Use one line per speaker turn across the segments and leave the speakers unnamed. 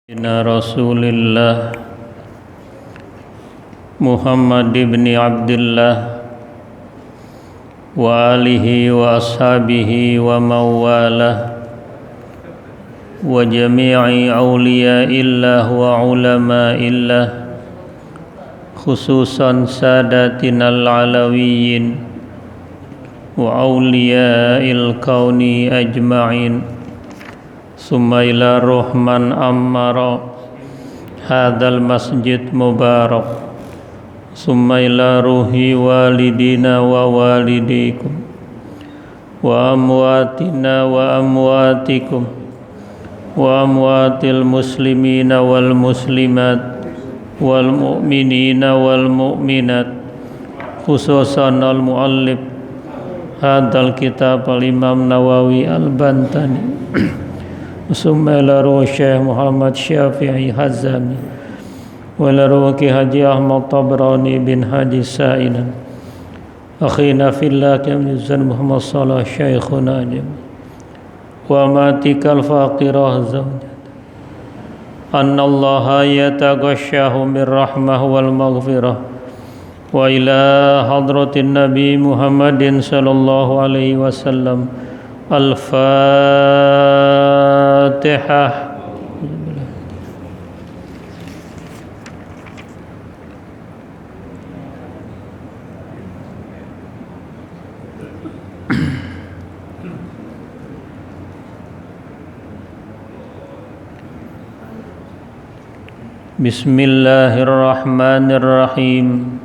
Rasulillah Muhammad ibn Abdullah wa alihi wa ashabihi wa mawalah wa jami'i awliyaillah wa ulama'illah khususan sadatinal alawiyyin wa awliya'il kauni ajma'in summa ila ruhman ammara hadal masjid mubarak summa ila ruhi walidina wa walidikum wa amwatina wa amwatikum wa amwatil muslimina wal muslimat wal mu'minina wal mu'minat khususan al muallif hadal kitab al imam Nawawi al Bantani summa ila ruh Syekh Muhammad Syafi'i Hazami wa ila ruh Ki Haji Ahmad Tabrani bin Haji Sa'inan akhina fillah kamizan Muhammad Salah Syekhuna ajam wa matikal faqirah zawjat anna allaha yataghasyahu min rahmah wal maghfirah wa ila hadratin Nabi Muhammadin sallallahu alaihi wasallam Al-Fatihah. Bismillahirrahmanirrahim.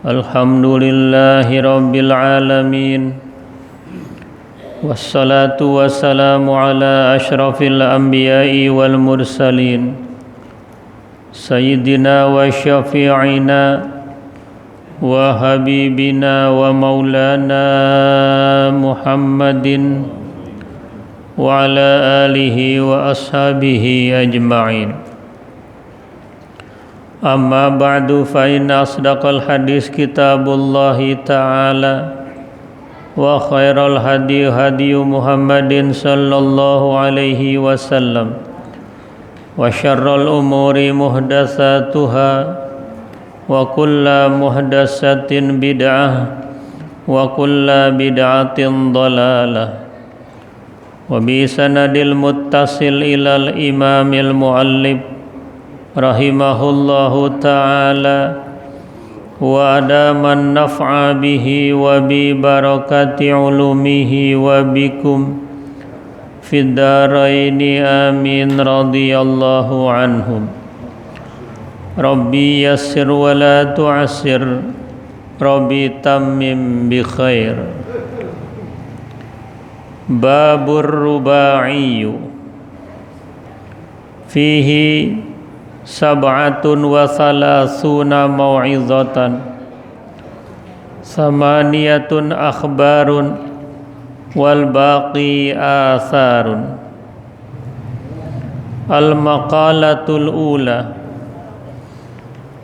Alhamdulillahi rabbil alamin. Wassalatu wassalamu ala ashrafil anbiya'i wal mursalin Sayyidina wa syafi'ina wa habibina wa maulana Muhammadin wa ala alihi wa ashabihi ajma'in. Amma ba'du fa inna asdaqal hadis kitabullahi ta'ala wa khairal hadi hadi Muhammadin sallallahu alaihi wasallam wa syarrul umuri muhdatsatuha wa kullu muhdatsatin bid'ah wa kullu bid'atin dhalalah wa bi sanadil muttasil ilal imamil muallif rahimahullahu ta'ala wa adaman naf'a bihi wa bi barakati ulumihi wa bikum fid daraini amin radhiyallahu anhum. Rabbi yassir wa la tu'assir, Rabbi tammim bi khair. Babur ruba'iyyu fihi sab'atun wa salasuna mau'izatan samaniyatun akhbarun wal baqi atharun. Al maqalatul ula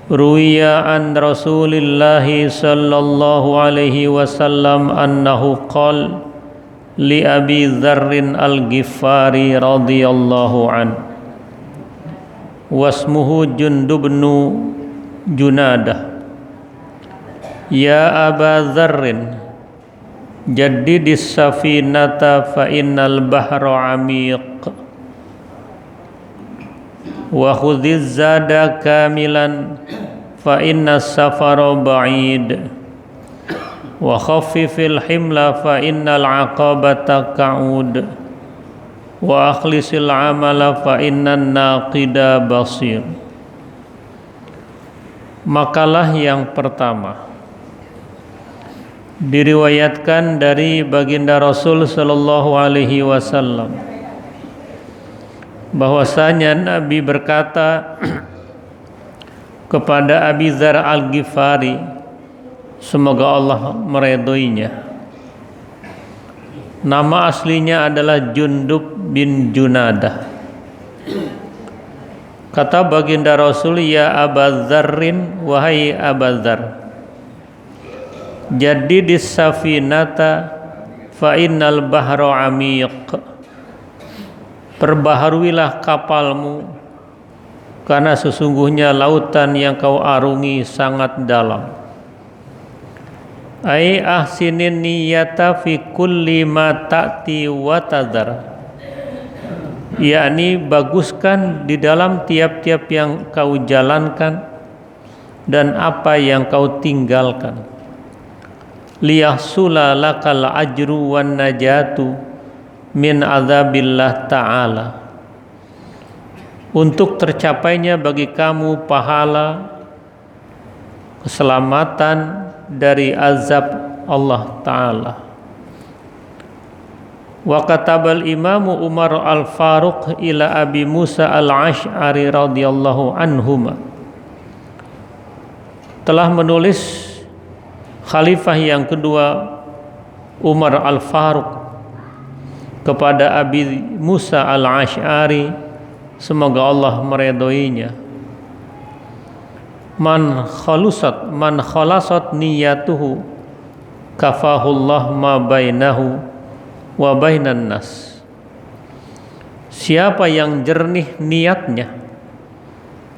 ruwiya an Rasulillahi sallallahu alaihi wasallam annahu qala li Abi Dzarrin al-Ghifari radhiyallahu anhu wasmuhu Jundubnu Junadah, ya Aba Dzarrin jaddidis safinata fa innal bahra amiq wa khudhiz zada kamilan fa innas safara ba'id wa khaffifil himla fa innal aqabata ka'ud wa akhlisil amala fa innan naqida basir. Makalah yang pertama diriwayatkan dari baginda Rasul sallallahu alaihi wasallam bahwasanya Nabi berkata kepada Abi Dzar al-Ghifari, semoga Allah meridhoinya. Nama aslinya adalah Jundub bin Junadah. Kata baginda Rasul, ya Aba Dzarrin, wahai Aba Dzar, jaddidis safinata fa innal bahra amiq. perbaharuilah kapalmu, karena sesungguhnya lautan yang kau arungi sangat dalam. Ai ahsinin niyata fi kulli ma ta'ti wa tadhar, yakni baguskan di dalam tiap-tiap yang kau jalankan dan apa yang kau tinggalkan. Liyahsula lakal ajru wan najatu min adzabillah ta'ala, untuk tercapainya bagi kamu pahala, keselamatan dari azab Allah Ta'ala. Wa katabal imamu Umar al-Faruq ila Abi Musa al-Ash'ari radhiyallahu anhuma, telah menulis khalifah yang kedua Umar al-Faruq kepada Abi Musa al-Ash'ari, semoga Allah meridhoinya, man khalasat niyatuhu kafahullah ma bainahu wa bainan nas. Siapa yang jernih niatnya,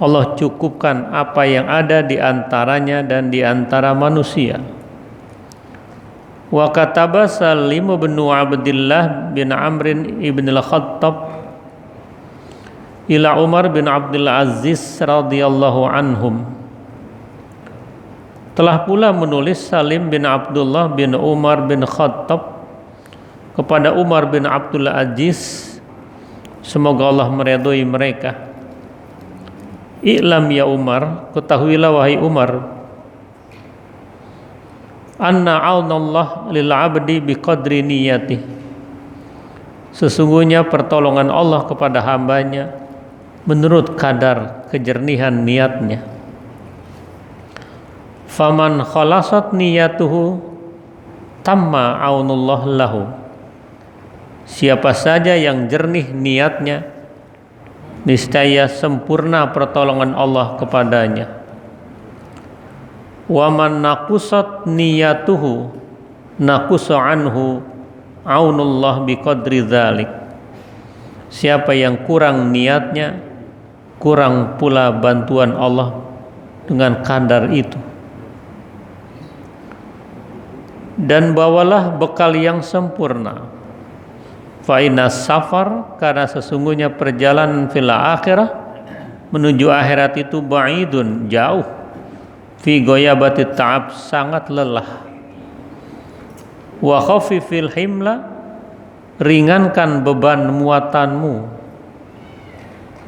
Allah cukupkan apa yang ada di antaranya dan di antara manusia. Wa kataba Salim bin Abdullah bin Amr ibn al-Khattab ila Umar bin Abdul Aziz radhiyallahu anhum. Telah pula menulis Salim bin Abdullah bin Umar bin Khattab kepada Umar bin Abdul Aziz, semoga Allah meridhoi mereka. I'lam ya Umar, ketahuilah wahai Umar, anna aunallah lil abdi biqadri niyati, sesungguhnya pertolongan Allah kepada hambanya menurut kadar kejernihan niatnya. Faman khalasat niyatuhu tamma aunullah lahu, siapa saja yang jernih niatnya, niscaya sempurna pertolongan Allah kepadanya. Wa man naqusat niyatuhu naqusa anhu aunullah biqadri dzalik, siapa yang kurang niatnya, kurang pula bantuan Allah dengan kadar itu. Dan bawalah bekal yang sempurna, fa inna safar, karena sesungguhnya perjalanan fil akhirah, menuju akhirat itu ba'idun, jauh, fi goyabati ta'ab, sangat lelah. Wa khafifil himla, ringankan beban muatanmu,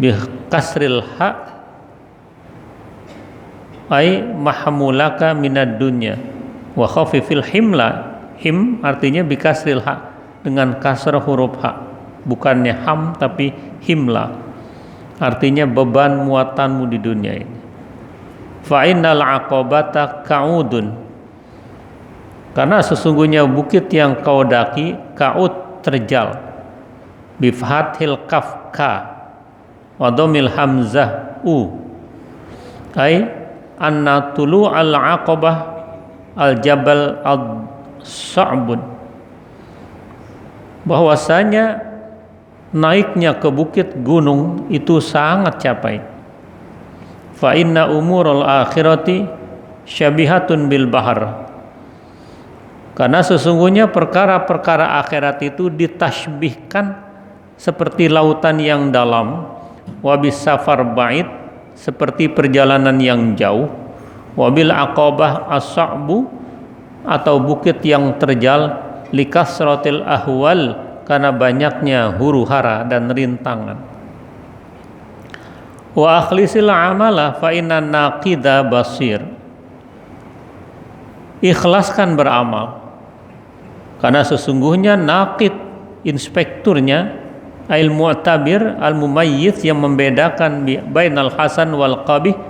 bi kasril ha, ay mahmulaka minad dunya. Wa khafifil himla, him artinya bi kasril ha, dengan kasrah huruf ha, bukannya ham tapi himla, artinya beban muatanmu di dunia ini. Fa innal aqabata ka'udun, karena sesungguhnya bukit yang kau daki, ka'ud terjal, bi fathil kaf ka wa dhamil hamzah u, ai anna tulu al aqabah al jabal al sa'bun, bahwasanya naiknya ke bukit gunung itu sangat capai. Fa inna umurul akhirati syabihatun bil bahar, karena sesungguhnya perkara-perkara akhirat itu ditashbihkan seperti lautan yang dalam, wa bis safar ba'id, seperti perjalanan yang jauh, wa bil aqabah as-sa'bu, atau bukit yang terjal, likasratil ahwal, karena banyaknya huru-hara dan rintangan. Wa akhlisil amala fa inna naqida basir, ikhlaskan beramal, karena sesungguhnya naqid, inspekturnya, al mu'tabir al mumayyiz, yang membedakan bainal hasan wal qabih,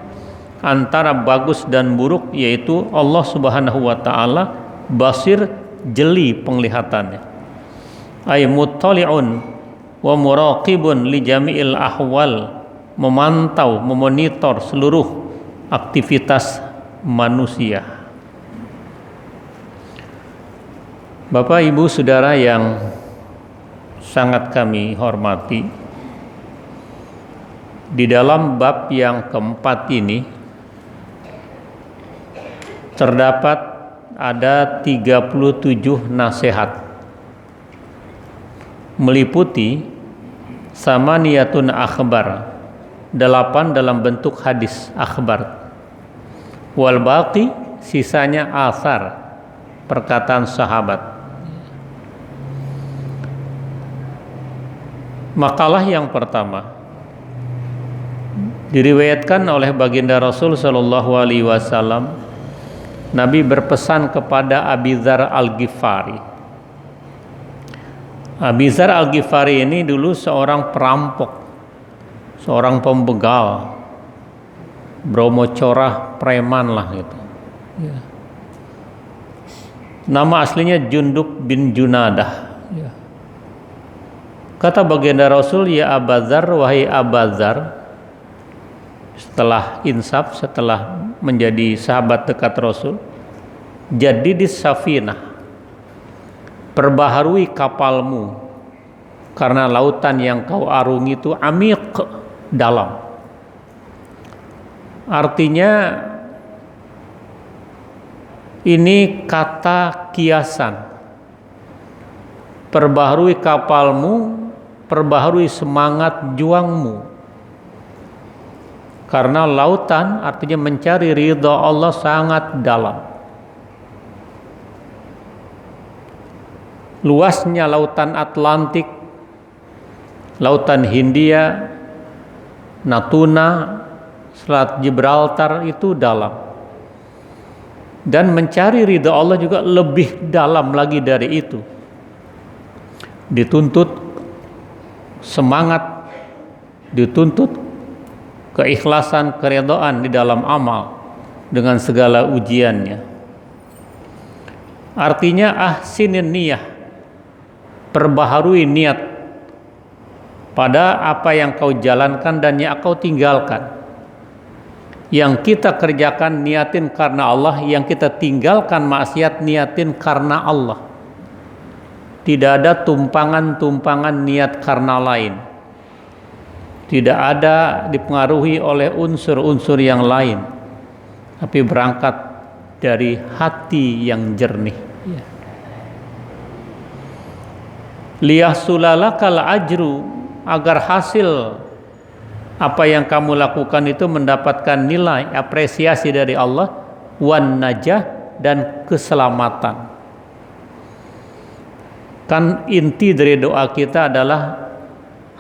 antara bagus dan buruk, yaitu Allah Subhanahu wa taala. Basir, jeli penglihatannya, ay muttali'un wa muraqibun li jami'il ahwal, memantau, memonitor seluruh aktivitas manusia. Bapak, Ibu, Saudara yang sangat kami hormati, Di dalam bab yang keempat ini terdapat ada 37 nasihat, meliputi samaniyatun akhbar, 8 dalam bentuk hadis akhbar, wal baqi sisanya asar, perkataan sahabat. Makalah yang pertama diriwayatkan oleh baginda Rasul Shallallahu Alaihi Wasallam, Nabi berpesan kepada Abi Dzar Al-Ghifari. Abi Dzar Al-Ghifari ini dulu seorang perampok, seorang pembegal, bromocorah, preman lah gitu. Ya. Nama aslinya Jundub bin Junadah. Ya. Kata baginda Rasul, ya Aba Dzar, wahai Aba Dzar, setelah insaf, setelah menjadi sahabat dekat Rasul, jadi di safinah, perbaharui kapalmu, karena lautan yang kau arungi itu amiq, dalam. Artinya ini kata kiasan. Perbaharui kapalmu, perbaharui semangat juangmu. Karena lautan artinya mencari ridha Allah sangat dalam. Luasnya lautan Atlantik, lautan Hindia, Natuna, Selat Gibraltar itu dalam. Dan mencari ridha Allah juga lebih dalam lagi dari itu. Dituntut semangat, dituntut keikhlasan, keridhaan di dalam amal dengan segala ujiannya. Artinya ahsinin niyah, perbaharui niat pada apa yang kau jalankan dan yang kau tinggalkan. Yang kita kerjakan niatin karena Allah, yang kita tinggalkan maksiat niatin karena Allah. Tidak ada tumpangan-tumpangan niat karena lain. Tidak ada dipengaruhi oleh unsur-unsur yang lain, tapi berangkat dari hati yang jernih. Liyahsulalakal ajru, agar hasil apa yang kamu lakukan itu mendapatkan nilai apresiasi dari Allah, wan najah, dan keselamatan. Kan inti dari doa kita adalah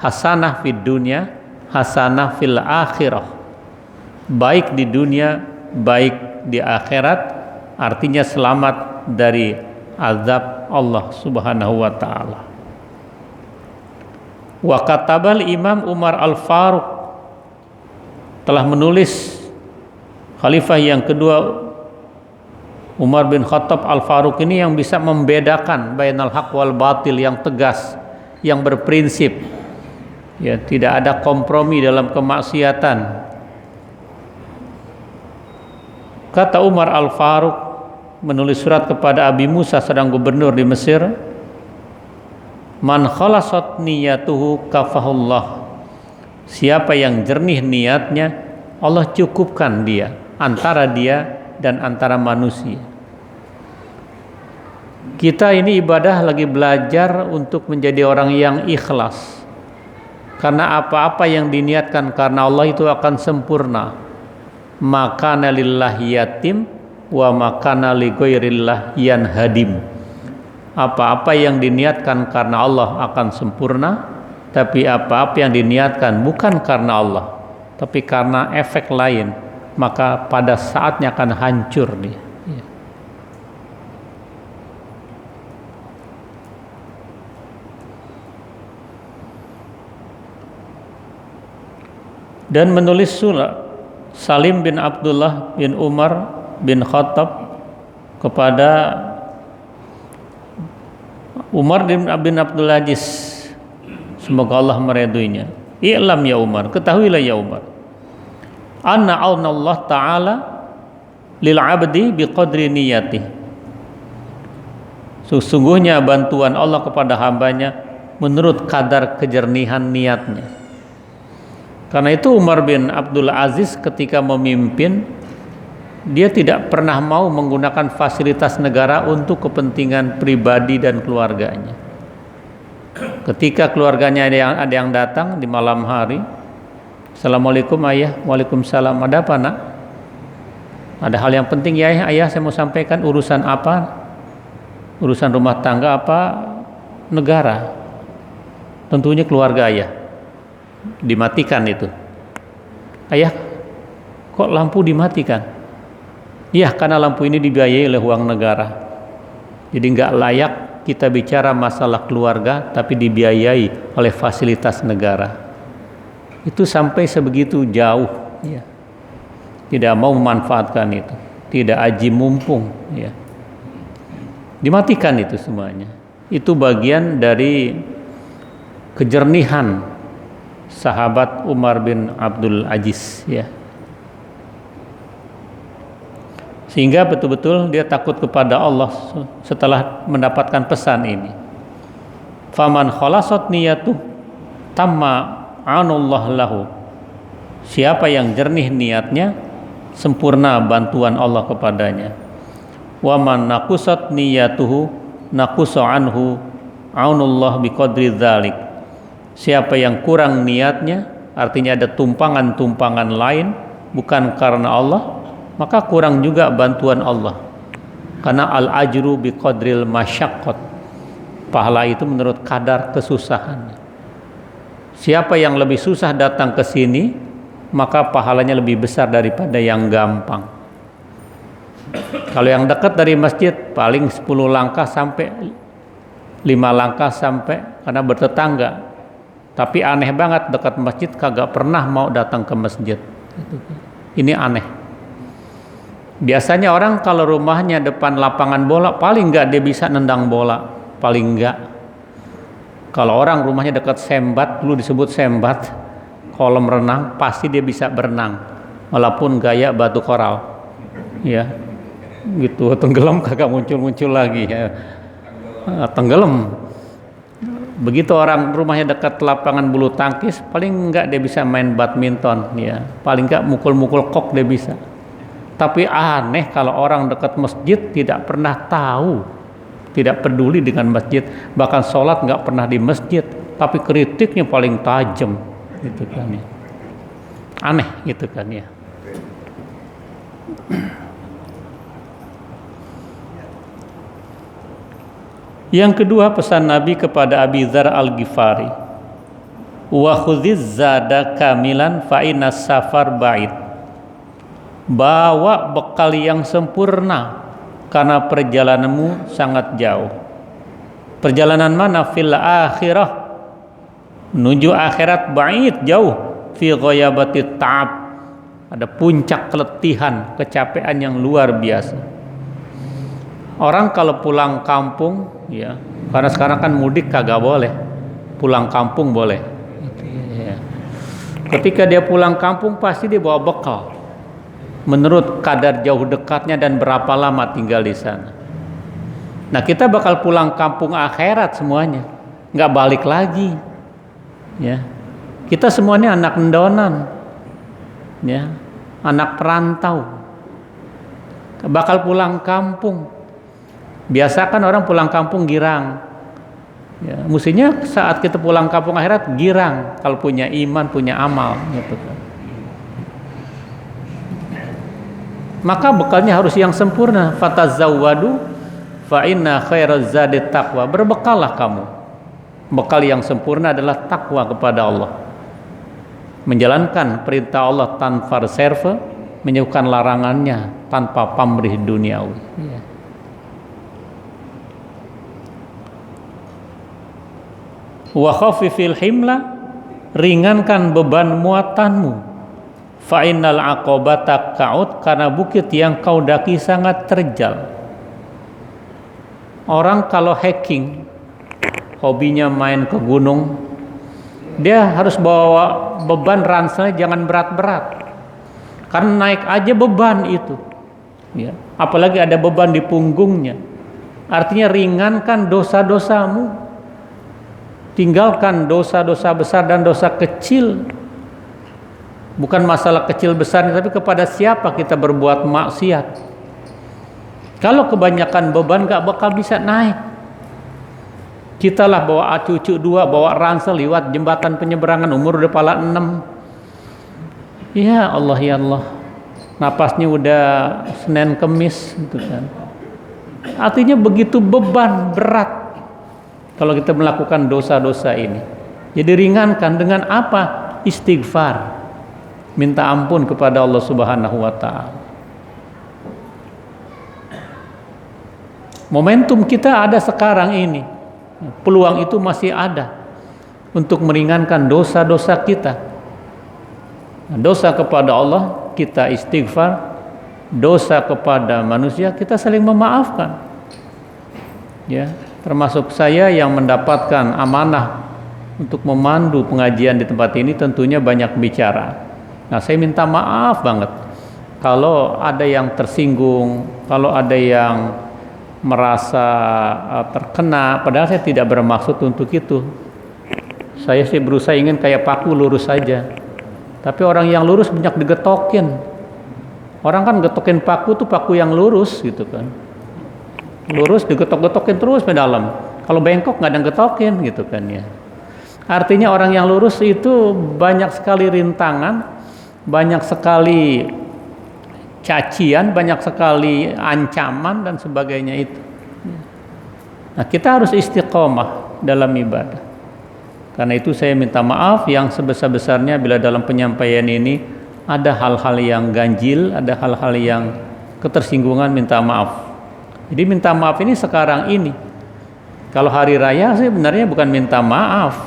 hasanah fid dunya, hasanah fil akhirah, baik di dunia, baik di akhirat, artinya selamat dari azab Allah Subhanahu wa ta'ala. Wa katabal Imam Umar Al-Faruq, telah menulis khalifah yang kedua Umar bin Khattab Al-Faruq ini, yang bisa membedakan bainal haq wal batil, yang tegas, yang berprinsip. Ya, tidak ada kompromi dalam kemaksiatan. Kata Umar Al-Faruq menulis surat kepada Abi Musa sedang gubernur di Mesir, man khalasat niyatuhu kafahullah, siapa yang jernih niatnya, Allah cukupkan dia, antara dia dan antara manusia. Kita ini ibadah lagi belajar untuk menjadi orang yang ikhlas. Karena apa-apa yang diniatkan karena Allah itu akan sempurna. Makana lillahi yatim wa makana li ghairillah yanhadim. Apa-apa yang diniatkan karena Allah akan sempurna, tapi apa-apa yang diniatkan bukan karena Allah, tapi karena efek lain, maka pada saatnya akan hancur dia. Dan menulis surat Salim bin Abdullah bin Umar bin Khattab kepada Umar bin Abdul Aziz, semoga Allah meridhoinya. I'lam ya Umar, ketahuilah ya Umar, anna Allah Ta'ala lil abdi biqadri niyati, sesungguhnya bantuan Allah kepada hambanya menurut kadar kejernihan niatnya. Karena itu Umar bin Abdul Aziz ketika memimpin, dia tidak pernah mau menggunakan fasilitas negara untuk kepentingan pribadi dan keluarganya. Ketika keluarganya ada yang datang di malam hari, Assalamualaikum ayah. Waalaikumsalam. Ada apa nak? Ada hal yang penting ya ayah, saya mau sampaikan. Urusan apa? Urusan rumah tangga apa negara? Tentunya keluarga ayah. Dimatikan itu. Ayah, kok lampu dimatikan? Ya, karena lampu ini dibiayai oleh uang negara. Jadi nggak layak kita bicara masalah keluarga tapi dibiayai oleh fasilitas negara. Itu sampai sebegitu jauh, ya. Tidak mau memanfaatkan itu, tidak aji mumpung, ya. Dimatikan itu semuanya. Itu bagian dari kejernihan sahabat Umar bin Abdul Aziz, ya. Sehingga betul-betul dia takut kepada Allah setelah mendapatkan pesan ini. Faman khalasat niyatuh tamma anullah lahu. Siapa yang jernih niatnya, sempurna bantuan Allah kepadanya. Wa man naqusat niyatuhu naqusa anhu aunullah biqadri dzalik. Siapa yang kurang niatnya, artinya ada tumpangan-tumpangan lain bukan karena Allah, maka kurang juga bantuan Allah. Karena al-ajru biqadril masyaqqat. Pahala itu menurut kadar kesusahan. Siapa yang lebih susah datang ke sini, maka pahalanya lebih besar daripada yang gampang. Kalau yang dekat dari masjid paling 10 langkah sampai 5 langkah sampai, karena bertetangga. Tapi aneh banget dekat masjid kagak pernah mau datang ke masjid. Ini aneh. Biasanya orang kalau rumahnya depan lapangan bola, paling enggak dia bisa nendang bola, paling enggak. Kalau orang rumahnya dekat sembat, dulu disebut sembat, kolam renang, pasti dia bisa berenang, walaupun gaya batu koral, ya, gitu. Tenggelam kagak muncul lagi, ya. Tenggelam. Begitu orang rumahnya dekat lapangan bulu tangkis, paling enggak dia bisa main badminton, ya, paling enggak mukul-mukul kok dia bisa. Tapi aneh kalau orang dekat masjid tidak pernah tahu, tidak peduli dengan masjid, bahkan sholat nggak pernah di masjid, tapi kritiknya paling tajam, gitu kan ya. Aneh gitu kan ya. Yang kedua, pesan Nabi kepada Abi Dzar Al-Ghifari, wa khudziz zada kamilan fa inna safar ba'id. Bawa bekal yang sempurna karena perjalananmu sangat jauh. Perjalanan mana? Fil akhirah, menuju akhirat, ba'id, jauh. Fi ghayabatit ta'ab, ada puncak keletihan, kecapean yang luar biasa. Orang kalau pulang kampung, ya, karena sekarang kan mudik kagak boleh, pulang kampung boleh, ya. Ketika dia pulang kampung pasti dia bawa bekal menurut kadar jauh dekatnya dan berapa lama tinggal di sana. Nah, kita bakal pulang kampung akhirat semuanya, nggak balik lagi, ya. Kita semuanya anak endonan, ya, anak perantau, bakal pulang kampung. Biasa kan orang pulang kampung girang, ya, mestinya saat kita pulang kampung akhirat girang kalau punya iman, punya amal, gitu kan. Maka bekalnya harus yang sempurna. Fatazawwadu fa inna khairaz zadi taqwa. Berbekallah kamu. Bekal yang sempurna adalah takwa kepada Allah. Menjalankan perintah Allah tanpa reserve, menjauhkan larangannya tanpa pamrih duniawi. Ya. Wa khafifil himla, ringankan beban muatanmu. Fa innal aqabata ka'ud, karena bukit yang kau daki sangat terjal. Orang kalau hiking, hobinya main ke gunung, dia harus bawa beban ranselnya jangan berat-berat, karena naik aja beban itu, ya. Apalagi ada beban di punggungnya. Artinya ringankan dosa-dosamu, tinggalkan dosa-dosa besar dan dosa kecil. Bukan masalah kecil besar, tapi kepada siapa kita berbuat maksiat. Kalau kebanyakan beban gak bakal bisa naik. Kita lah bawa cucu 2, bawa ransel lewat jembatan penyeberangan, umur udah pala 6. Ya Allah, ya Allah. Napasnya udah Senin Kemis gitu kan. Artinya begitu beban berat kalau kita melakukan dosa-dosa ini. Jadi ringankan dengan apa? Istighfar. Minta ampun kepada Allah Subhanahu wa taala. Momentum kita ada sekarang ini. Peluang itu masih ada untuk meringankan dosa-dosa kita. Dosa kepada Allah kita istighfar, dosa kepada manusia kita saling memaafkan. Ya, termasuk saya yang mendapatkan amanah untuk memandu pengajian di tempat ini tentunya banyak bicara. Nah, saya minta maaf banget kalau ada yang tersinggung, kalau ada yang merasa terkena, padahal saya tidak bermaksud untuk itu. Saya sih berusaha ingin kayak paku lurus saja. Tapi orang yang lurus banyak digetokin. Orang kan getokin paku tuh paku yang lurus gitu kan. Lurus digetok-getokin terus ke dalam. Kalau bengkok nggak ada yang getokin gitu kan ya. Artinya orang yang lurus itu banyak sekali rintangan, banyak sekali cacian, banyak sekali ancaman dan sebagainya itu. Nah, kita harus istiqomah dalam ibadah. Karena itu saya minta maaf yang sebesar-besarnya bila dalam penyampaian ini ada hal-hal yang ganjil, ada hal-hal yang ketersinggungan, minta maaf. Jadi minta maaf ini sekarang ini. Kalau hari raya sih sebenarnya bukan minta maaf.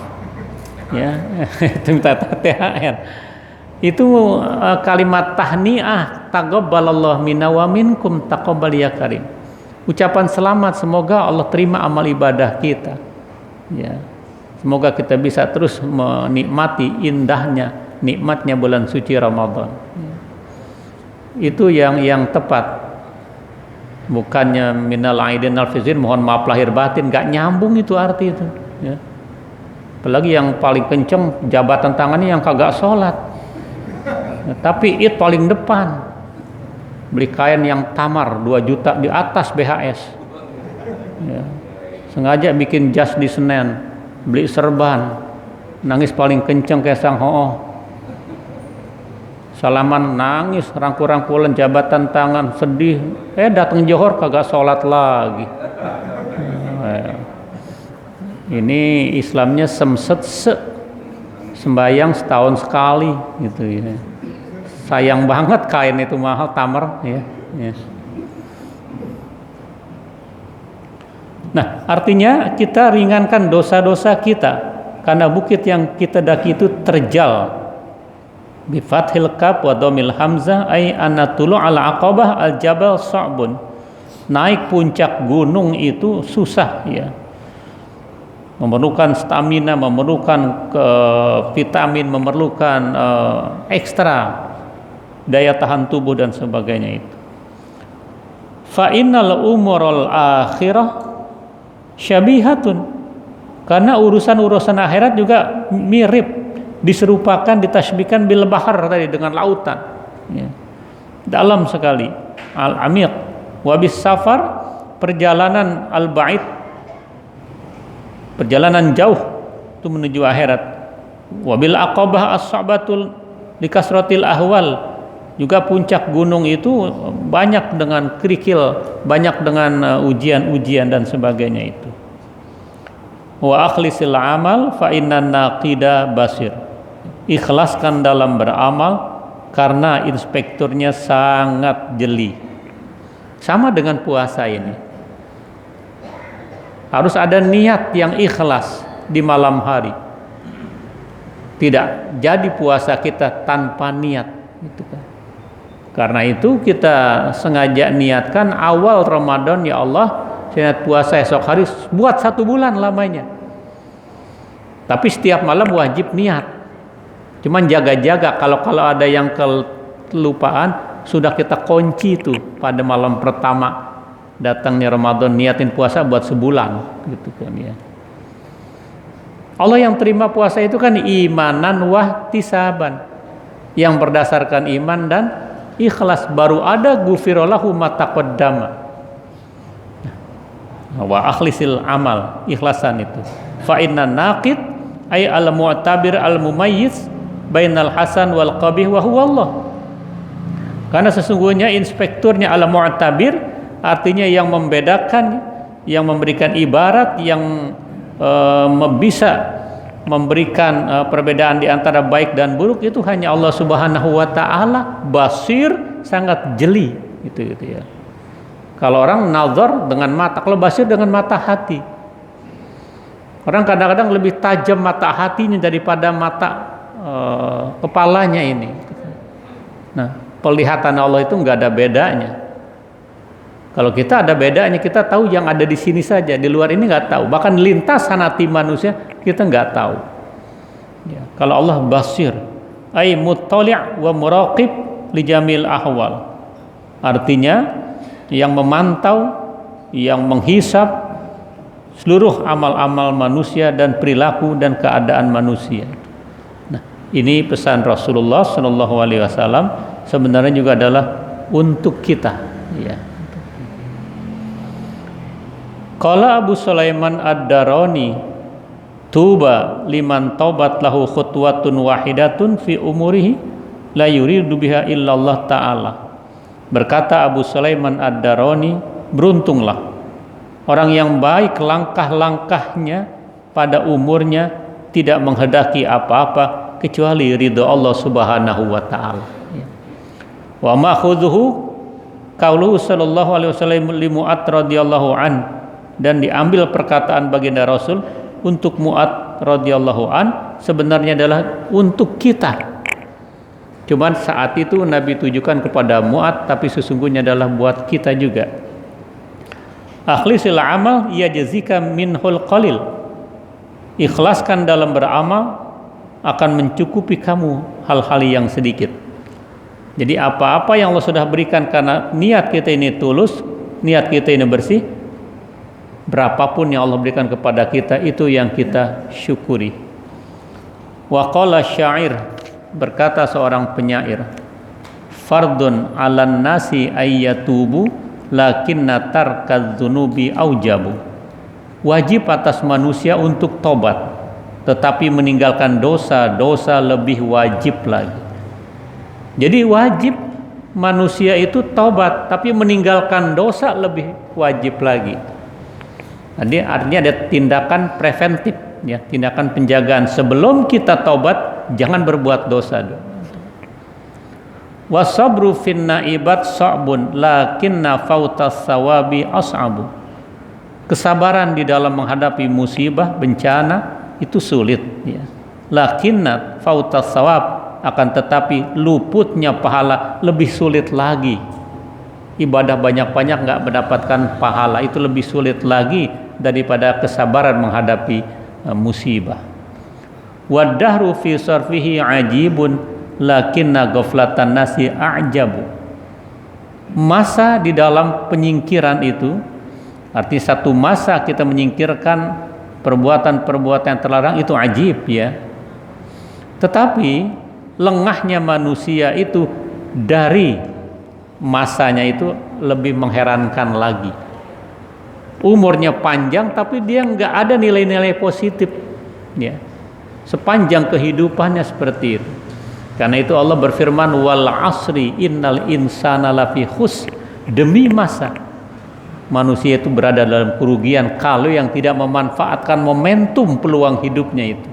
Ya, itu minta THR. Itu kalimat tahniah, taqabbalallahu minna wa minkum taqabbal ya karim. Ucapan selamat, semoga Allah terima amal ibadah kita. Ya. Semoga kita bisa terus menikmati indahnya, nikmatnya bulan suci Ramadan. Itu yang tepat. Bukannya minal aidin al fizin, mohon maaf lahir batin, gak nyambung itu arti itu. Ya. Apalagi yang paling kenceng jabatan tangannya yang kagak sholat. Tapi it paling depan, beli kain yang tamar 2 juta di atas BHS. Ya. Sengaja bikin jas di Senen, beli serban, nangis paling kenceng kayak sang ho'oh. Salaman nangis, rangkul-rangkulan jabatan tangan, sedih. Datang Johor kagak sholat lagi. Ini Islamnya sembayang setahun sekali gitu ya. Sayang banget kain itu mahal, tamar ya. Nah, artinya kita ringankan dosa-dosa kita karena bukit yang kita daki itu terjal. Bi fathil kaf wa dhammil hamzah ay anatulu ala aqabah al jabal sa'bun. Naik puncak gunung itu susah ya. Memerlukan stamina, memerlukan vitamin, memerlukan ekstra daya tahan tubuh dan sebagainya itu. Fa innal umurul akhirah syabihatun, karena urusan-urusan akhirat juga mirip, diserupakan, ditasbihkan bil bahar tadi dengan lautan ya. Dalam sekali, al amiq wa bis safar, perjalanan al ba'id, perjalanan jauh itu menuju akhirat. Wa bil aqabah as-sa'batul likasratil ahwal, juga puncak gunung itu banyak dengan kerikil, banyak dengan ujian-ujian dan sebagainya itu. Wa akhlisil amal fa innan naqida basir. Ikhlaskan dalam beramal karena inspekturnya sangat jeli. Sama dengan puasa ini. Harus ada niat yang ikhlas di malam hari. Tidak jadi puasa kita tanpa niat gitu kan. Karena itu kita sengaja niatkan awal Ramadan, ya Allah, saya puasa esok hari buat 1 bulan lamanya. Tapi setiap malam wajib niat. Cuman jaga-jaga kalau ada yang kelupaan, sudah kita kunci itu pada malam pertama datangnya Ramadan, niatin puasa buat sebulan gitu kan ya. Allah yang terima puasa itu kan imanan wahtisaban. yang berdasarkan iman dan ikhlas, baru ada ghufirallahu ma taqaddama wa akhlisil amal, ikhlasan itu. Fa inna naqid ay al mu'tabir al mumayyiz bainal hasan wal qabih wa huwa Allah. Karena sesungguhnya inspekturnya al mu'tabir, artinya yang membedakan, yang memberikan ibarat, yang bisa memberikan perbedaan di antara baik dan buruk, itu hanya Allah Subhanahu wa taala. Basir, sangat jeli gitu ya. Kalau orang nazar dengan mata, kalau basir dengan mata hati. Orang kadang-kadang lebih tajam mata hatinya daripada mata kepalanya ini. Nah, penglihatan Allah itu nggak ada bedanya. Kalau kita ada bedanya, kita tahu yang ada di sini saja, di luar ini nggak tahu. Bahkan lintasan hati manusia kita nggak tahu. Ya, kalau Allah basir, ay muttali' wa muraqib li jamil ahwal. Artinya yang memantau, yang menghisap seluruh amal-amal manusia dan perilaku dan keadaan manusia. Nah, ini pesan Rasulullah Shallallahu Alaihi Wasallam sebenarnya juga adalah untuk kita. Ya. Qala Abu Sulaiman Ad-Darani, tuba liman taubat lahu khutwatun wahidatun fi umurihi la yuridu biha illallah ta'ala. Berkata Abu Sulaiman Ad-Darani, beruntunglah orang yang baik langkah-langkahnya pada umurnya tidak menghendaki apa-apa kecuali ridha Allah Subhanahu wa taala. Wa ma khudhuhu qauluhu sallallahu alaihi wasallam li Mu'adz radhiyallahu an, dan diambil perkataan baginda Rasul untuk Mu'adz radhiyallahu an sebenarnya adalah untuk kita. Cuman saat itu Nabi tujukan kepada Mu'adz, tapi sesungguhnya adalah buat kita juga. Akhlisil amal yajzika minhul qalil. Ikhlaskan dalam beramal akan mencukupi kamu hal-hal yang sedikit. Jadi apa-apa yang Allah sudah berikan karena niat kita ini tulus, niat kita ini bersih, berapapun yang Allah berikan kepada kita itu yang kita syukuri. Wa qala syair, berkata seorang penyair, fardun 'alan nasi ayyatubu lakinna tarkadz dzunubi aujabu. Wajib atas manusia untuk tobat, tetapi meninggalkan dosa-dosa lebih wajib lagi. Jadi wajib manusia itu tobat, tapi meninggalkan dosa lebih wajib lagi. Jadi artinya ada tindakan preventif, ya, tindakan penjagaan sebelum kita tobat, jangan berbuat dosa. Wasabru fin naibat sa'bun lakinna fautas sawabi as'abu. Kesabaran di dalam menghadapi musibah, bencana itu sulit, ya. Lakinna fautas sawab, akan tetapi luputnya pahala lebih sulit lagi. Ibadah banyak-banyak nggak mendapatkan pahala, itu lebih sulit lagi daripada kesabaran menghadapi musibah. Wadahru fi sarfihi ajibun lakinna ghaflatan nasi a'jabu. Masa di dalam penyingkiran itu, artinya satu masa kita menyingkirkan perbuatan-perbuatan yang terlarang, itu ajib, ya. Tetapi lengahnya manusia itu dari masanya itu lebih mengherankan lagi. Umurnya panjang tapi dia nggak ada nilai-nilai positif, ya. Sepanjang kehidupannya seperti itu. Karena itu Allah berfirman, wal asri innal insana lafi khusr. Demi masa manusia itu berada dalam kerugian kalau yang tidak memanfaatkan momentum peluang hidupnya itu.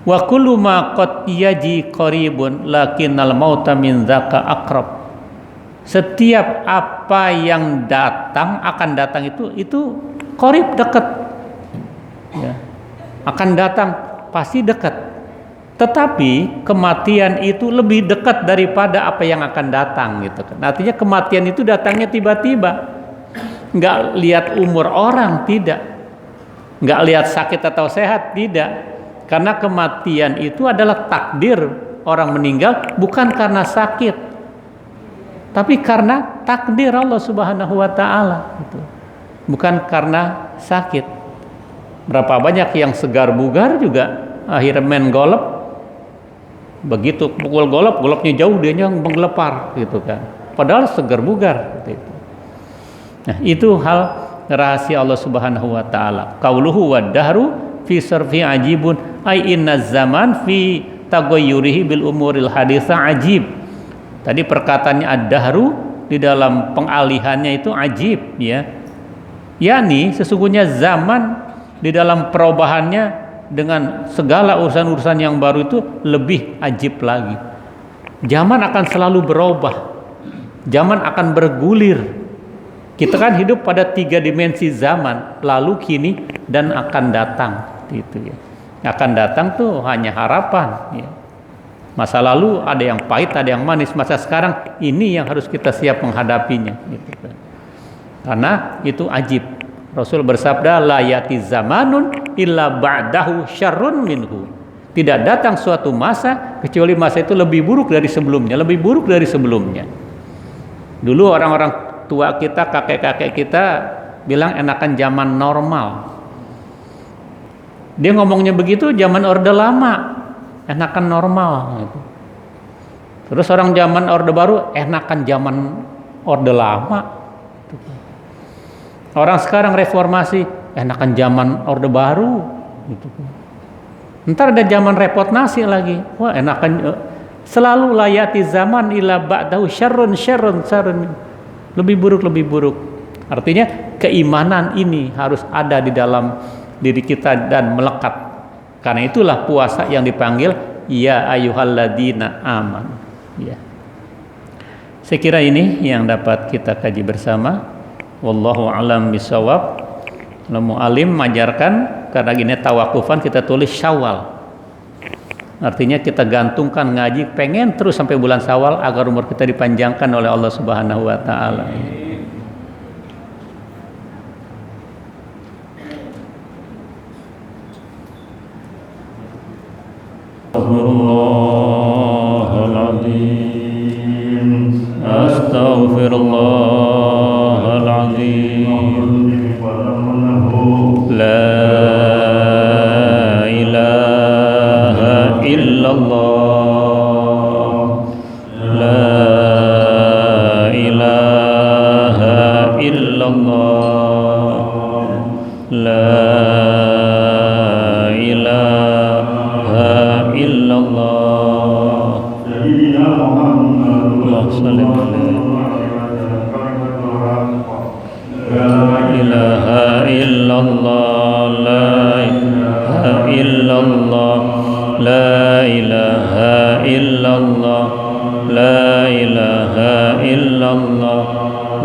Wa kullu ma qad yaji qaribun lakinnal mauta min dzaka aqrab. Setiap apa yang datang akan datang itu qarib, dekat, ya. Akan datang pasti dekat. Tetapi kematian itu lebih dekat daripada apa yang akan datang, gitu kan. Artinya kematian itu datangnya tiba-tiba. Enggak lihat umur orang, tidak. Enggak lihat sakit atau sehat, tidak. Karena kematian itu adalah takdir orang meninggal, bukan karena sakit, tapi karena takdir Allah Subhanahu wa taala, gitu. Bukan karena sakit. Berapa banyak yang segar bugar juga akhirnya main golep, Begitu pukul golop, golopnya jauh, dianya menggelepar gitu kan. Padahal segar bugar gitu. Nah, itu hal rahasia Allah Subhanahu wa taala. Qauluhu wad dahru fi sarfi ajibun ay inna zaman fi taghayyurihi bil umuril haditsa ajib. Tadi perkataannya ad-dahru di dalam pengalihannya itu ajib ya. Yani sesungguhnya zaman di dalam perubahannya dengan segala urusan-urusan yang baru itu lebih ajib lagi. Zaman akan selalu berubah. Zaman akan bergulir. Kita kan hidup pada 3 dimensi zaman, lalu, kini, dan akan datang gitu ya. Akan datang tuh hanya harapan ya. Masa lalu ada yang pahit, ada yang manis. Masa sekarang ini yang harus kita siap menghadapinya gitu kan. Karena itu ajib. Rasul bersabda, la yati zamanun illa ba'dahu syarrun minhu. Tidak datang suatu masa kecuali masa itu lebih buruk dari sebelumnya, lebih buruk dari sebelumnya. Dulu orang-orang tua kita, kakek-kakek kita bilang enakan zaman normal. Dia ngomongnya begitu zaman Orde Lama, enakan normal gitu. Terus orang zaman Orde Baru, enakan zaman Orde Lama. Orang sekarang reformasi, enakan zaman Orde Baru gitu. Ntar ada zaman repot nasi lagi. Wah, enakan selalu layati zaman ila ba'dahu syarrun. Lebih buruk. Artinya keimanan ini harus ada di dalam diri kita dan melekat. Karena itulah puasa yang dipanggil ya ayyuhalladzina aman. Ya. Saya kira ini yang dapat kita kaji bersama. Wallahu a'lam bishawab. Kalau mu'alim mengajarkan, karena gini tawakufan kita tulis Syawal. Artinya kita gantungkan ngaji pengen terus sampai bulan Syawal agar umur kita dipanjangkan oleh Allah Subhanahu wa taala. Astaghfirullahaladzim, astaghfirullahaladzim, la ilaha illallah, la ilaha illallah, la ilaha illallah. Allahumma shalli la ilaha illallah, la ilaha illallah, la ilaha illallah, la ilaha illallah,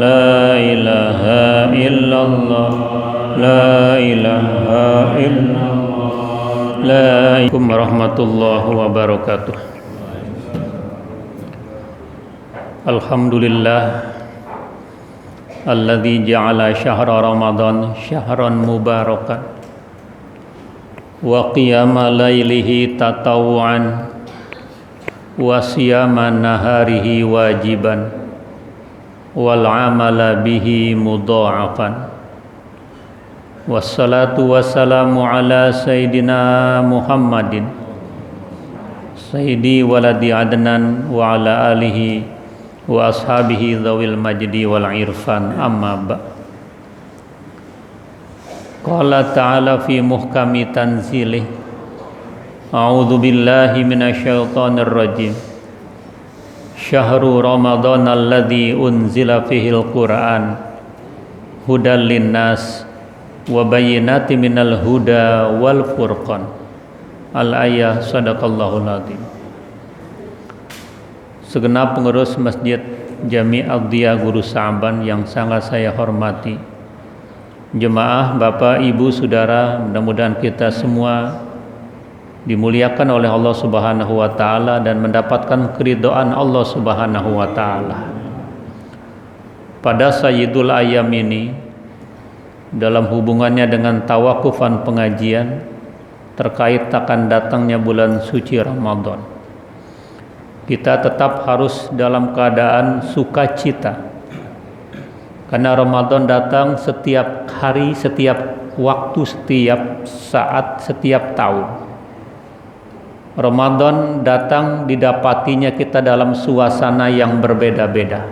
la ilaha illallah, la ilaha illallah. Assalamualaikum warahmatullahi wabarakatuh. Alhamdulillah alladzi ja'ala syahra Ramadan syahran mubarakan wa qiyama lailihi tatawuan wa siyama naharihi wajiban wal amala bihi mudha'afan. Wassalatu wassalamu ala sayyidina Muhammadin sayyidi waladi adnan wa ala alihi wa ashabihi dzawil majdi wal irfan, amma ba. Qala ta'ala fi muhkami tanzilih, a'udzu billahi minasyaitonir rajim. Syahru Ramadan alladzi unzila fihil Qur'an hudal linnas wa bayyinatin minal huda wal furqan. Al-ayah, sadaqallahul azim. Segenap pengurus Masjid Jami' Al-Dia Guru Sa'ban yang sangat saya hormati, jemaah, bapak, ibu, saudara, mudah-mudahan kita semua dimuliakan oleh Allah Subhanahu wa taala dan mendapatkan keridhaan Allah Subhanahu wa taala. Pada Sayyidul Ayam ini, dalam hubungannya dengan tawakufan pengajian terkait akan datangnya bulan suci Ramadan, kita tetap harus dalam keadaan sukacita, karena Ramadan datang setiap hari, setiap waktu, setiap saat, setiap tahun. Ramadan datang didapatinya kita dalam suasana yang berbeda-beda.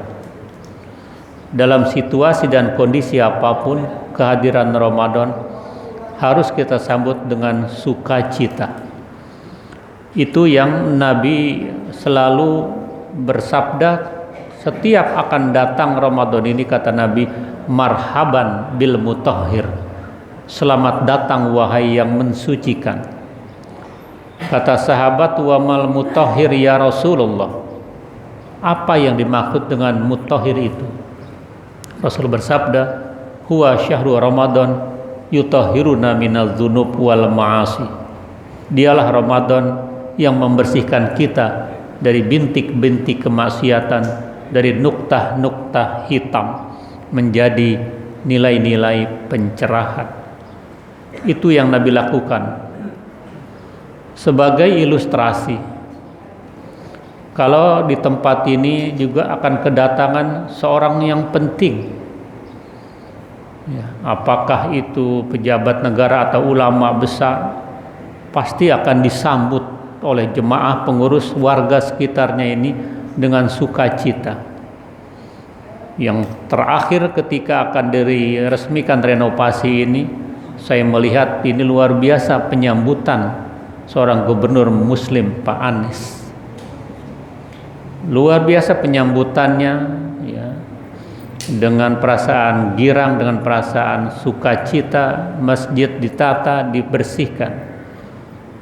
Dalam situasi dan kondisi apapun, kehadiran Ramadan harus kita sambut dengan sukacita. Itu yang Nabi selalu bersabda, setiap akan datang Ramadan ini, kata Nabi, marhaban bil mutahhir, selamat datang wahai yang mensucikan. Kata sahabat, wa mal mutahhir ya Rasulullah, apa yang dimaksud dengan mutahhir itu? Rasul bersabda, huwa syahru Ramadan yutahhiruna minadz dzunub wal ma'asi. Dialah Ramadan yang membersihkan kita dari bintik-bintik kemaksiatan, dari nuktah-nuktah hitam menjadi nilai-nilai pencerahan. Itu yang Nabi lakukan. Sebagai ilustrasi, kalau di tempat ini juga akan kedatangan seorang yang penting, ya, apakah itu pejabat negara atau ulama besar, pasti akan disambut oleh jemaah pengurus warga sekitarnya ini dengan sukacita. Yang terakhir ketika akan diresmikan renovasi ini, saya melihat ini luar biasa penyambutan seorang gubernur muslim, Pak Anies. Luar biasa penyambutannya, ya, dengan perasaan girang, dengan perasaan sukacita. Masjid ditata, dibersihkan.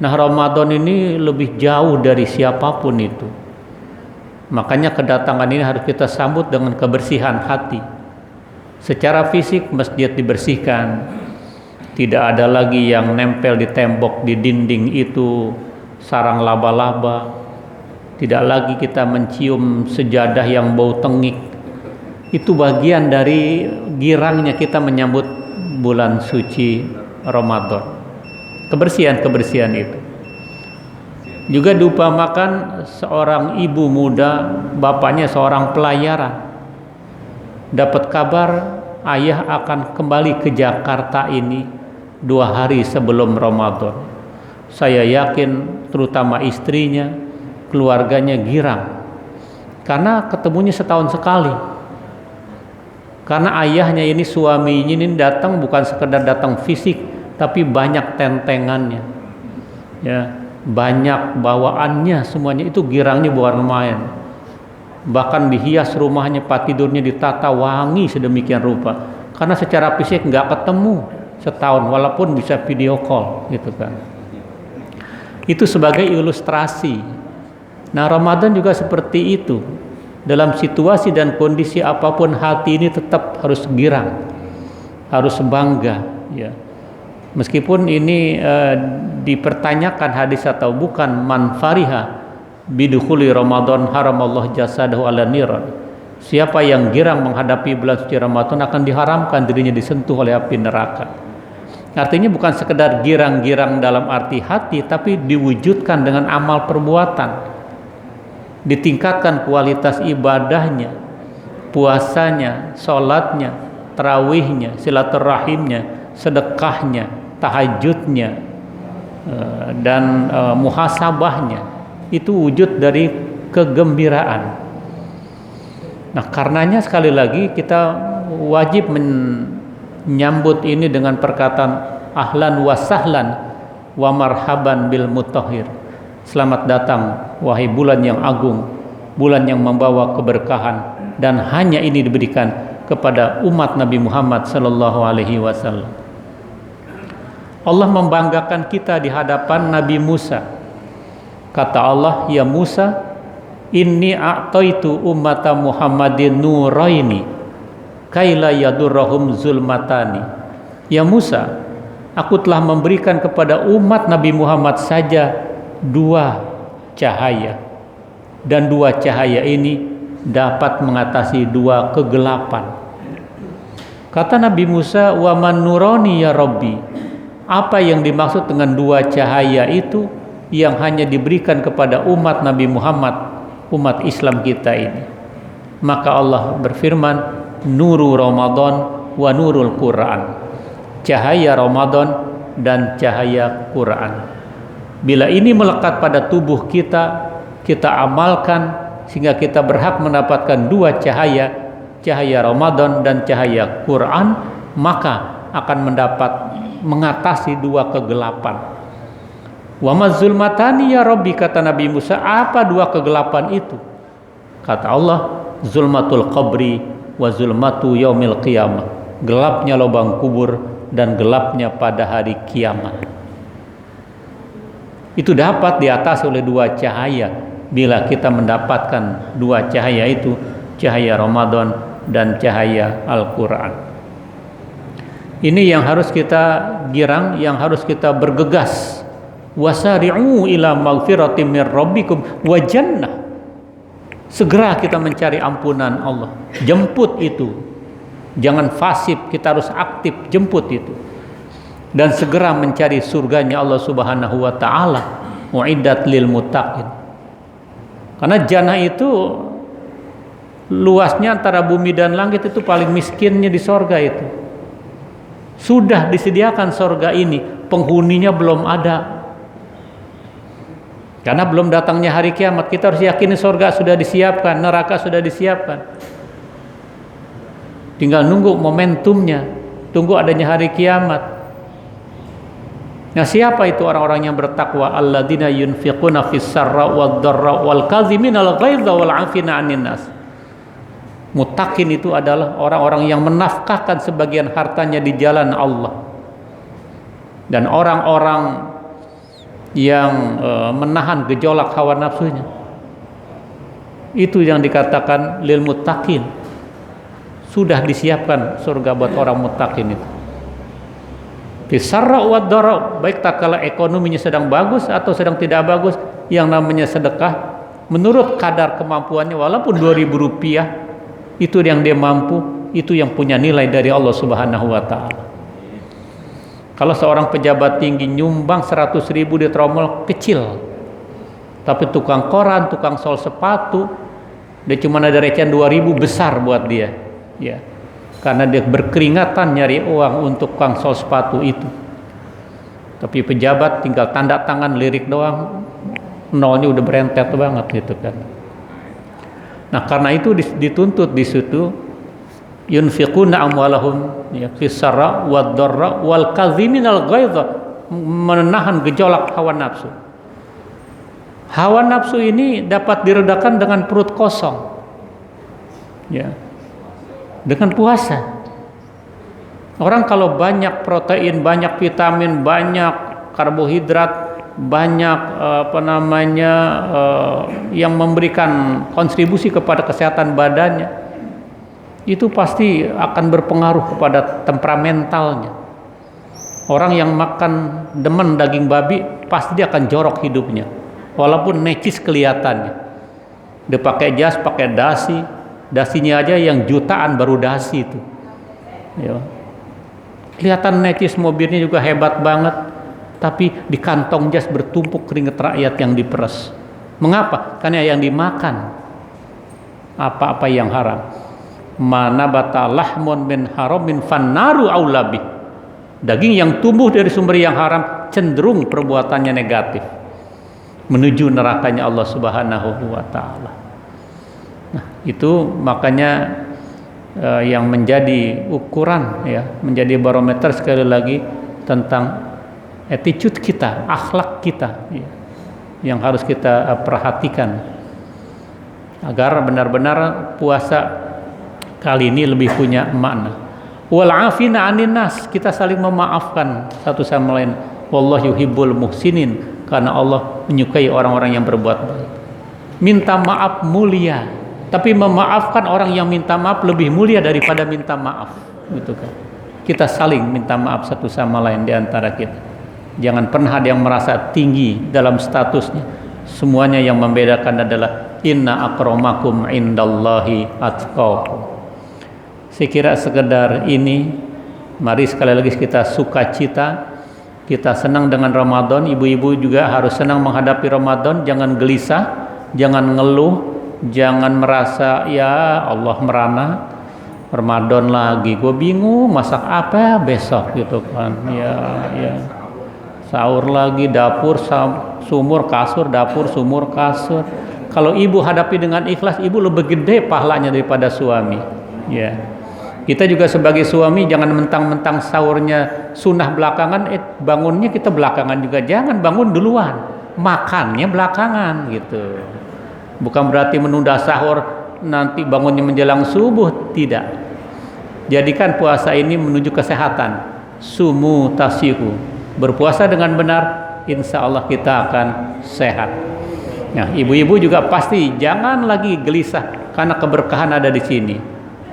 Nah, Ramadan ini lebih jauh dari siapapun itu. Makanya kedatangan ini harus kita sambut dengan kebersihan hati. Secara fisik masjid dibersihkan, tidak ada lagi yang nempel di tembok, di dinding itu sarang laba-laba. Tidak lagi kita mencium sejadah yang bau tengik. Itu bagian dari girangnya kita menyambut bulan suci Ramadan. Kebersihan-kebersihan itu. Juga diumpamakan seorang ibu muda, bapaknya seorang pelayaran, dapat kabar ayah akan kembali ke Jakarta ini 2 hari sebelum Ramadan. Saya yakin terutama istrinya, keluarganya girang, karena ketemunya setahun sekali. Karena ayahnya ini, suaminya ini datang bukan sekedar datang fisik, tapi banyak tentengannya, ya, banyak bawaannya, semuanya itu girangnya bukan main. Bahkan dihias rumahnya, tempat tidurnya ditata wangi sedemikian rupa, karena secara fisik nggak ketemu setahun, walaupun bisa video call gitu kan. Itu sebagai ilustrasi. Nah, Ramadan juga seperti itu. Dalam situasi dan kondisi apapun, hati ini tetap harus girang, harus bangga, ya. Meskipun ini dipertanyakan hadis atau bukan, man fariha bidukhuli Ramadan haramallahu jasadahu ala niran. Siapa yang girang menghadapi bulan suci Ramadan akan diharamkan dirinya disentuh oleh api neraka. Artinya bukan sekedar girang-girang dalam arti hati, tapi diwujudkan dengan amal perbuatan. Ditingkatkan kualitas ibadahnya, puasanya, sholatnya, tarawihnya, silaturahimnya, sedekahnya, tahajudnya, dan muhasabahnya. Itu wujud dari kegembiraan. Nah, karenanya sekali lagi kita wajib menyambut ini dengan perkataan ahlan wa sahlan wa marhaban bil mutahhir. Selamat datang wahai bulan yang agung, bulan yang membawa keberkahan, dan hanya ini diberikan kepada umat Nabi Muhammad sallallahu alaihi wasallam. Allah membanggakan kita di hadapan Nabi Musa. Kata Allah, ya Musa, inni a'taitu ummata Muhammadin nuraini kaila yadurrahum zulmatani. Ya Musa, aku telah memberikan kepada umat Nabi Muhammad saja 2 cahaya, dan 2 cahaya ini dapat mengatasi 2 kegelapan. Kata Nabi Musa, wa man nurani ya Rabbi, apa yang dimaksud dengan 2 cahaya itu yang hanya diberikan kepada umat Nabi Muhammad, umat Islam kita ini? Maka Allah berfirman, nuru Ramadan wa nurul Quran, cahaya Ramadan dan cahaya Quran. Bila ini melekat pada tubuh kita, kita amalkan sehingga kita berhak mendapatkan dua cahaya, cahaya Ramadan dan cahaya Quran, maka akan mengatasi dua kegelapan. Wa mazulmatani ya Rabbi, kata Nabi Musa, apa dua kegelapan itu? Kata Allah, zulmatul qabri wa zulmatu yaumil qiyamah, gelapnya lubang kubur dan gelapnya pada hari kiamat. Itu dapat diatasi oleh dua cahaya bila kita mendapatkan dua cahaya itu, cahaya Ramadan dan cahaya Al-Quran. Ini yang harus kita girang, yang harus kita bergegas. Wasari'u ila maghfiratin min rabbikum wa jannah. Segera kita mencari ampunan Allah. Jemput itu. Jangan fasib, kita harus aktif jemput itu. Dan segera mencari surganya Allah Subhanahu wa taala. Uiddat lil muttaqin. Karena jannah itu luasnya antara bumi dan langit, itu paling miskinnya di sorga itu. Sudah disediakan sorga ini, penghuninya belum ada. Karena belum datangnya hari kiamat, kita harus yakini sorga sudah disiapkan, neraka sudah disiapkan. Tinggal nunggu momentumnya, tunggu adanya hari kiamat. Nah, siapa itu orang-orang yang bertakwa? Alladzina yunfiquna fis sarra wad dharra wal kadziminal ghaidza wal 'afina 'anil nas. Muttaqin itu adalah orang-orang yang menafkahkan sebagian hartanya di jalan Allah. Dan orang-orang yang menahan gejolak hawa nafsunya. Itu yang dikatakan lil muttaqin. Sudah disiapkan surga buat orang muttaqin itu. Fisarra wa dharra, baik tatkala ekonominya sedang bagus atau sedang tidak bagus, yang namanya sedekah menurut kadar kemampuannya, walaupun 2.000 rupiah, itu yang dia mampu, itu yang punya nilai dari Allah Subhanahu wa taala. Kalau seorang pejabat tinggi nyumbang 100.000 di tromol, kecil. Tapi tukang koran, tukang sol sepatu, dia cuma ada recehan 2.000, besar buat dia. Ya. Karena dia berkeringatan nyari uang untuk tukang sol sepatu itu. Tapi pejabat tinggal tanda tangan, lirik doang, nolnya udah berentet banget gitu kan. Nah, karena itu dituntut di situ yunfiquna amwalahum fis sarra wad dharra wal kadziminal ghaidza, menahan gejolak hawa nafsu. Hawa nafsu ini dapat diredakan dengan perut kosong. Ya. Dengan puasa. Orang kalau banyak protein, banyak vitamin, banyak karbohidrat, banyak yang memberikan kontribusi kepada kesehatan badannya, itu pasti akan berpengaruh kepada temperamentalnya. Orang yang makan demen daging babi, pasti dia akan jorok hidupnya, walaupun necis kelihatannya. Dia pakai jas, pakai dasi, dasinya aja yang jutaan baru dasi itu. Ya. Kelihatan necis, mobilnya juga hebat banget, tapi di kantong jas bertumpuk keringat rakyat yang diperas. Mengapa? Karena yang dimakan apa-apa yang haram. Mana bata lahmun min haramin fannaru aulabi. Daging yang tumbuh dari sumber yang haram cenderung perbuatannya negatif, menuju nerakanya Allah Subhanahu wa taala. Nah, itu makanya yang menjadi ukuran, ya, menjadi barometer sekali lagi tentang attitude kita, akhlak kita, ya, yang harus kita perhatikan agar benar-benar puasa kali ini lebih punya makna. Wal 'afina 'anil nas, kita saling memaafkan satu sama lain. Wallahu yuhibbul muhsinin, karena Allah menyukai orang-orang yang berbuat baik. Minta maaf mulia, tapi memaafkan orang yang minta maaf lebih mulia daripada minta maaf, gitu kan. Kita saling minta maaf satu sama lain di antara kita. Jangan pernah ada yang merasa tinggi dalam statusnya. Semuanya yang membedakan adalah inna akramakum indallahi atqakum. Saya kira sekedar ini. Mari sekali lagi kita sukacita, kita senang dengan Ramadan. Ibu-ibu juga harus senang menghadapi Ramadan. Jangan gelisah, jangan ngeluh, jangan merasa ya Allah merana, Ramadan lagi, gue bingung masak apa besok gitu kan. Ya. Sahur lagi, dapur, sumur, kasur, dapur, sumur, kasur. Kalau ibu hadapi dengan ikhlas, ibu lebih gede pahalanya daripada suami. Ya. Kita juga sebagai suami jangan mentang-mentang sahurnya sunnah belakangan, bangunnya kita belakangan juga. Jangan, bangun duluan, makannya belakangan gitu. Bukan berarti menunda sahur nanti bangunnya menjelang subuh, tidak. Jadikan puasa ini menuju kesehatan. Sumu tasihu. Berpuasa dengan benar, insya Allah kita akan sehat. Nah, ibu-ibu juga pasti jangan lagi gelisah karena keberkahan ada di sini,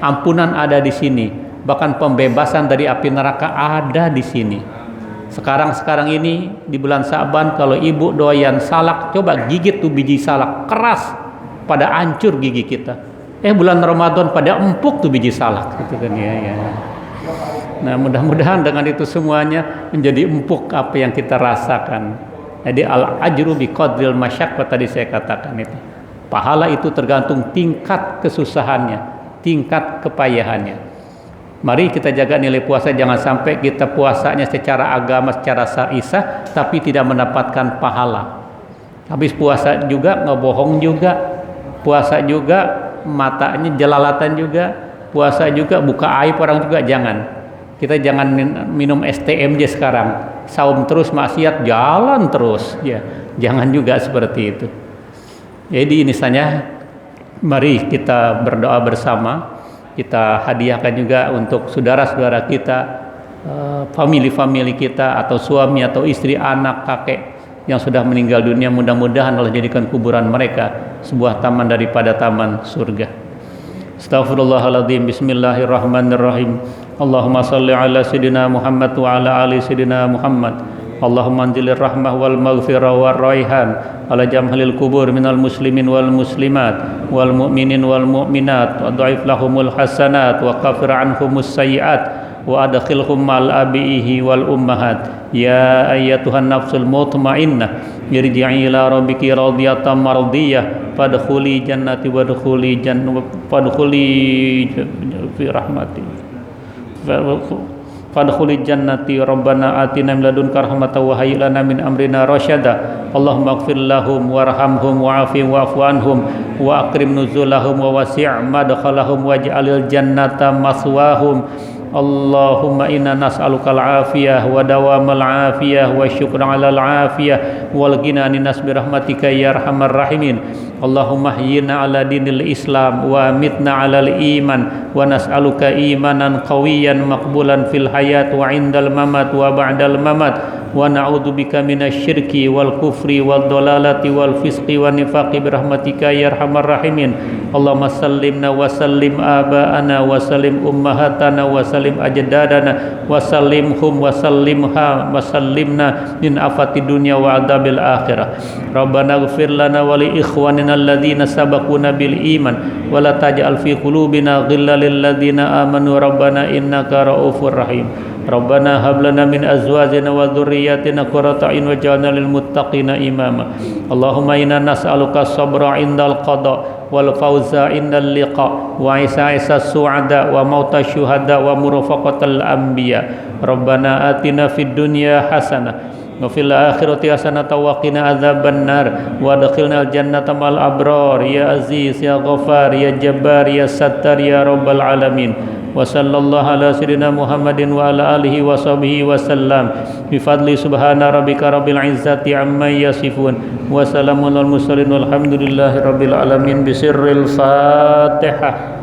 ampunan ada di sini, bahkan pembebasan dari api neraka ada di sini. Sekarang ini di bulan Sa'ban, kalau ibu doyan salak, coba gigit tuh biji salak keras, pada hancur gigi kita. Bulan Ramadan pada empuk tuh biji salak, gitu kan ya. Nah, mudah-mudahan dengan itu semuanya menjadi empuk apa yang kita rasakan. Jadi al-ajru biqadril masyaqqah tadi saya katakan itu. Pahala itu tergantung tingkat kesusahannya, tingkat kepayahannya. Mari kita jaga nilai puasa, jangan sampai kita puasanya secara agama, secara syar'iyah tapi tidak mendapatkan pahala. Habis puasa juga ngebohong juga, puasa juga matanya jelalatan juga, puasa juga buka aib orang juga, jangan. Kita jangan minum STMJ sekarang, saum terus maksiat jalan terus, ya jangan juga seperti itu. Jadi ini saja, mari kita berdoa bersama, kita hadiahkan juga untuk saudara-saudara kita, family kita, atau suami atau istri, anak, kakek yang sudah meninggal dunia. Mudah-mudahan Allah jadikan kuburan mereka sebuah taman daripada taman surga. Astaghfirullahaladzim. Bismillahirrahmanirrahim. Allahumma salli ala Sayyidina Muhammad wa ala ali Sayyidina Muhammad. Allahumma anzilir rahmah wal maghfirah wal raihan ala jamhalil kubur minal muslimin wal muslimat wal mu'minin wal mu'minat wa dha'if lahumul hasanat wa kafir anhumus sayyiat wa adkhilhum ma'al abihi wal ummahat. Ya ayyatuhan nafsul mutmainnah irji'i ila rabbiki radiyatan mardiyah fadkhuli jannati wadkhuli fi rahmati fadkhuli jannati rabbana atina min ladunka rahmatan wa hayyi lana min amrina rasyada. Allahumma ighfir lahum warhamhum wa'afi wa'fu anhum wa akrim nuzulahum wa wasi' madkhalahum waj'alil jannata maswahum. Allahumma inna nas'aluka al-afiyah wa dawamal afiyah wa syukra 'alal afiyah wal ghina ninas bi rahmatika ya arhamar rahimin. Allahumma hayyina 'ala dinil Islam wa amitna 'alal iman wa nas'aluka imanan qawiyan maqbulan fil hayat wa 'indal mamat wa ba'dal mamat wa na'udzubika minasy syirki wal kufri wad dhalalati wal fisqi wan nifaqi bi rahmatika ya arhamar rahimin. Allahumma sallimna wa sallim aba'ana wa sallim ummahatana wa sallim ajdadana wa sallimhum wa sallimha wa sallimna min afati dunya wa adabil akhirah. Rabbana ighfir lana wa li ikhwanina alladhina sabaquna bil iman wa la taj'al fi qulubina ghillan lil ladzina amanu rabbana innaka raufur rahim. Rabbana hab lana min azwajina wa dhurriyyatina qurrata a'yun waj'alna lil muttaqina imama. Allahumma inna nas'aluka sabra 'indal qada wal fawza indal liqa wa isa su'ada wa mauta syuhada wa murafaqatal anbiya. Rabbana atina fid dunya hasanah wa fil akhirati hasanah wa qina adzabannar wa adkhilnal jannata mal abrar ya aziz ya ghafar ya jabbar ya sattar ya rabbal alamin. Wa sallallahu ala sayyidina Muhammadin wa ala alihi wa sahbihi wa sallam bi fadli subhana rabbika rabbil izzati amma yasifun wa salamun alal mursalin walhamdulillahi rabbil alamin bi sirril Fatihah.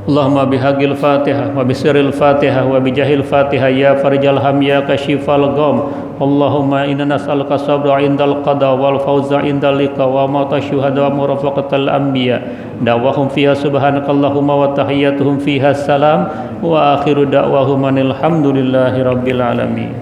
Allahumma bihaqil Fatihah wa bisirril Fatihah wa bijahil Fatihah ya farijal ham ya kashifal gham. Allahumma inna nas'aluka sabra indal qada wal fawza indal liqa wa mauta syuhada wa murafaqatal anbiya. Da'wahum fiha subhanakallahumma wa tahiyyatuhum fiha salam wa akhiru da'wahum alhamdulillahi rabbil alamin.